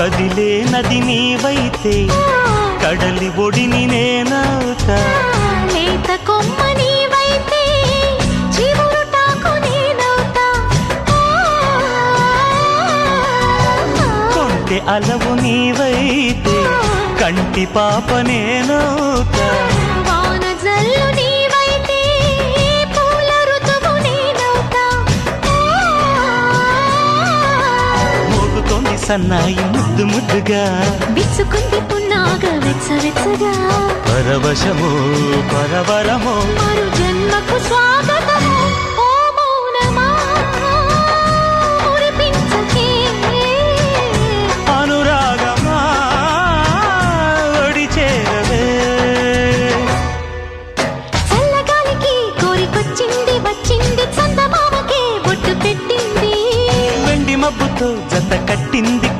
కదిలే నది నీవైతే కడలి ఒడిని నేనవుతా. లేత కొమ్మ నీవైతే చివురుటాకు నేనవుతా. కొంటె అలవు నీవైతే కంటి పాప నేనవుతా. వాన జల్లు నీవైతే పూల ఋతువు నేనవుతా. మోగుతోంది సన్నాయి ముద్దు ముద్దుగా, విచ్చుకుంది పున్నాగ వెచ్చవెచ్చగా. పరవశమో పరవరమో మరు జన్మకు స్వాగతము. ఓ మౌనమా మురిపించకే. అనురాగమా ఒడి చేరవే. చల్లగాలికి కోరికొచ్చింది వచ్చింది చందమామకే బొట్టు పెట్టింది. వెండి మబ్బుతో జత కట్టింది